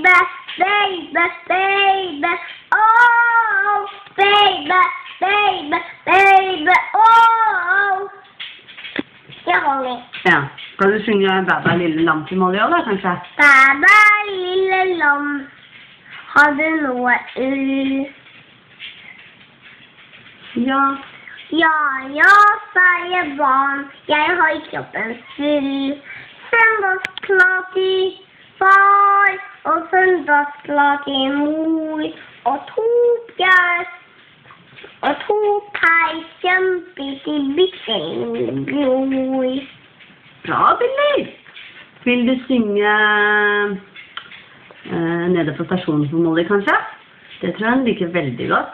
baby, baby, baby, oh, baby, baby, baby, oh. Ja, Molly. Ja. Skal du synge Bæbæ lille lam til Molly også, da, kanskje? Bæbæ lille lam, hadde noe ull. Ja. Ja, ja, sier barn, jeg har kroppen full. Søndagsklart i far, og søndagsklart i mor, og to fjøs, og to pei kjempet i bitte glor. Bra, Billy! Vil du synge nede på stasjonen for Molly, kanskje? Det tror jeg han liker veldig godt.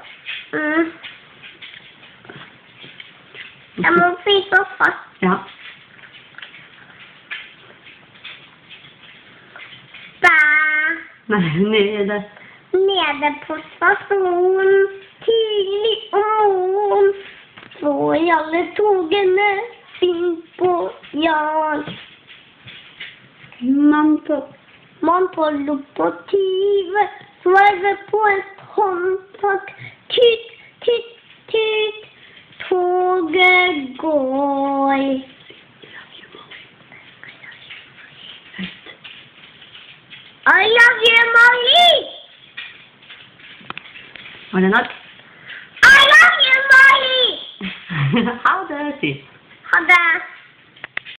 Jeg må flytte opp fast. Ja. Bæ! Nei, nede. Nede på stasjonen, tidlig om morgen, får alle togene fint på Jan. Man på lokomotivet, svarer på et håndtak, tyt, tyt, tyt. Toget går. I love you, Molly! Var det nok? I love you, Molly! Ha det, si. Ha det.